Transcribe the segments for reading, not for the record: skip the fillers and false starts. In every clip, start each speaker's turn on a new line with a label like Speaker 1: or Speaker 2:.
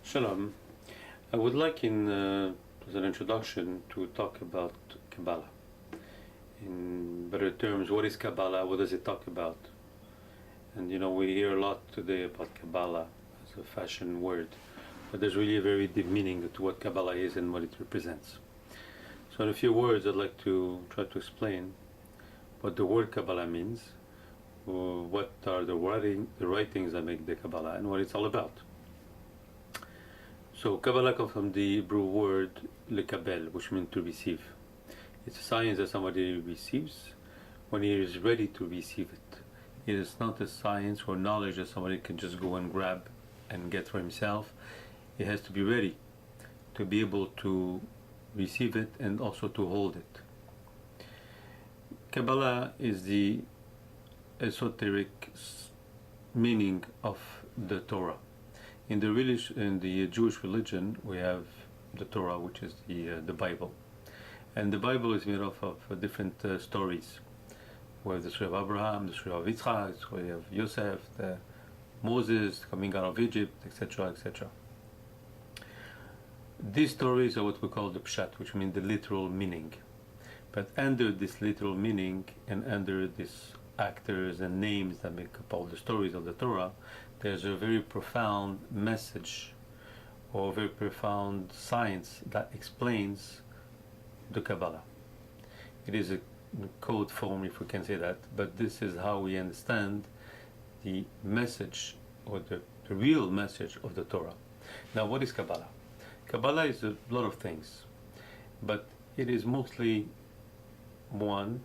Speaker 1: Shalom. I would like as an introduction to talk about Kabbalah. In better terms, what is Kabbalah? What does it talk about? And we hear a lot today about Kabbalah as a fashion word, but there's really a very deep meaning to what Kabbalah is and what it represents. So in a few words, I'd like to try to explain what the word Kabbalah means, what are the writings that make the Kabbalah, and what it's all about. So Kabbalah comes from the Hebrew word lekabel, which means to receive. It's a science that somebody receives when he is ready to receive it. It is not a science or knowledge that somebody can just go and grab and get for himself. He has to be ready to be able to receive it and also to hold it. Kabbalah is the esoteric meaning of the Torah. In the Jewish religion, we have the Torah, which is the Bible, and the Bible is made up of different stories. We have the story of Abraham, the story of Yitzchak, the story of Yosef, Moses coming out of Egypt, etc., etc. These stories are what we call the pshat, which means the literal meaning. But under this literal meaning and under these actors and names that make up all the stories of the Torah, there's a very profound message or very profound science that explains the Kabbalah. It is a code form, if we can say that, but this is how we understand the message or the real message of the Torah. Now, what is Kabbalah? Kabbalah is a lot of things, but it is mostly one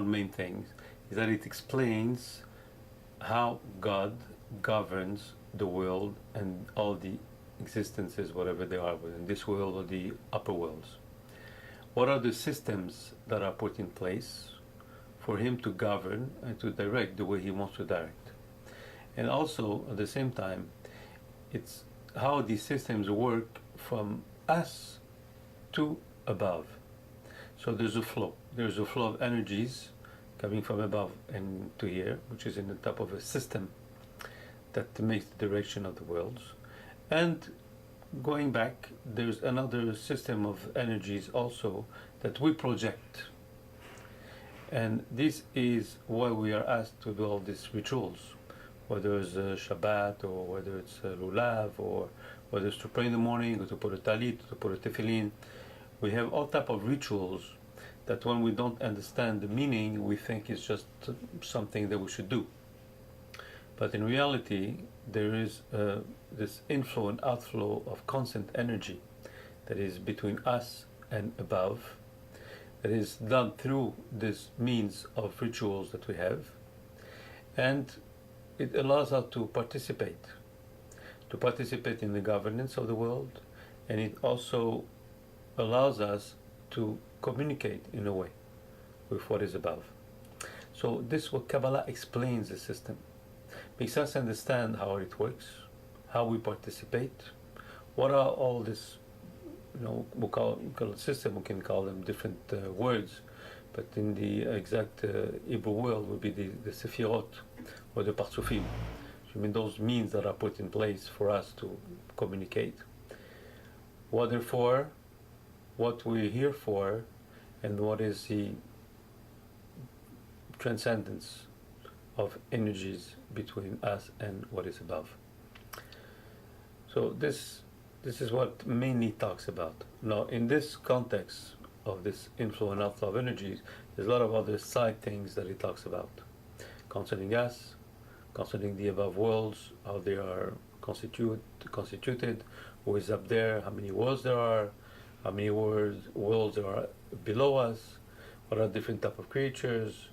Speaker 1: main thing, is that it explains how God governs the world and all the existences, whatever they are, within this world or the upper worlds. What are the systems that are put in place for him to govern and to direct the way he wants to direct? And also, at the same time, it's how these systems work from us to above. So there's a flow. There's a flow of energies coming from above and to here, which is in the top of a system that makes the direction of the worlds. And going back, there's another system of energies also that we project. And this is why we are asked to do all these rituals, whether it's Shabbat or whether it's Lulav or whether it's to pray in the morning or to put a talit, to put a tefillin. We have all type of rituals that when we don't understand the meaning, we think it's just something that we should do. But in reality, there is this inflow and outflow of constant energy that is between us and above, that is done through this means of rituals that we have, and it allows us to participate in the governance of the world, and it also allows us to communicate in a way with what is above. So this what Kabbalah explains the system, makes us understand how it works, how we participate, what are all this, we call it system, we can call them different words, but in the exact Hebrew world would be the Sefirot or the Parsufim. I mean those means that are put in place for us to communicate. What they're for, what we're here for, and what is the transcendence of energies between us and what is above. So this is what mainly talks about. Now, in this context of this inflow and outflow of energies, there's a lot of other side things that it talks about concerning us, concerning the above worlds, how they are constituted, who is up there, how many worlds there are, how many worlds there are below us, what are different type of creatures,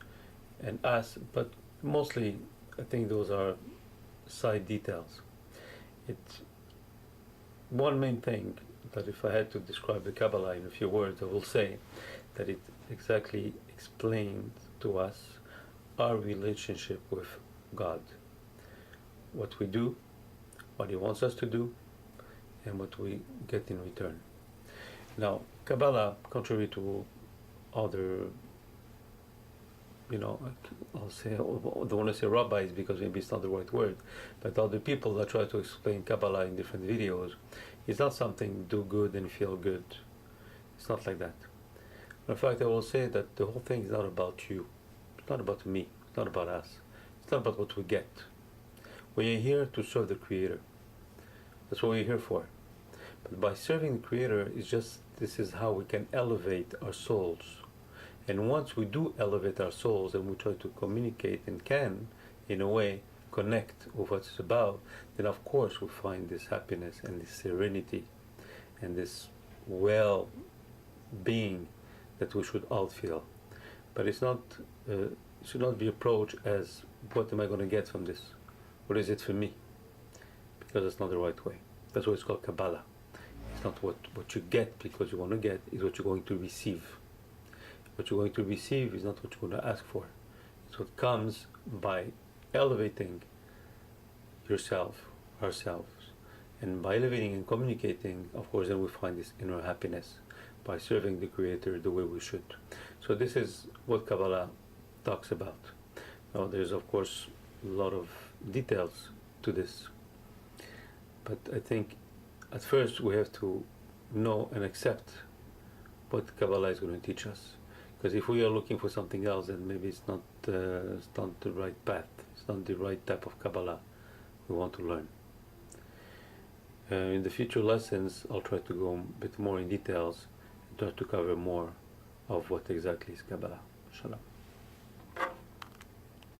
Speaker 1: and us. But mostly, I think those are side details. It's one main thing that if I had to describe the Kabbalah in a few words, I will say that it exactly explains to us our relationship with God, what we do, what He wants us to do, and what we get in return. Now, Kabbalah, contrary to other I'll say, I don't want to say rabbis because maybe it's not the right word, but other people that try to explain Kabbalah in different videos, it's not something do good and feel good. It's not like that. In fact, I will say that the whole thing is not about you. It's not about me. It's not about us. It's not about what we get. We're here to serve the Creator. That's what we're here for. But by serving the Creator, this is how we can elevate our souls. And once we do elevate our souls and we try to communicate and can, in a way, connect with what it's about, then of course we find this happiness and this serenity and this well-being that we should all feel. But it should not be approached as, what am I going to get from this? What is it for me? Because that's not the right way. That's why it's called Kabbalah. It's not what you get because you want to get, it's what you're going to receive. What you're going to receive is not what you're going to ask for. It's what comes by elevating yourself, ourselves. And by elevating and communicating, of course, then we find this inner happiness by serving the Creator the way we should. So this is what Kabbalah talks about. Now there's of course a lot of details to this. But I think at first we have to know and accept what Kabbalah is going to teach us. Because if we are looking for something else, then maybe it's not the right path. It's not the right type of Kabbalah we want to learn. In the future lessons, I'll try to go a bit more in details and try to cover more of what exactly is Kabbalah. Shalom.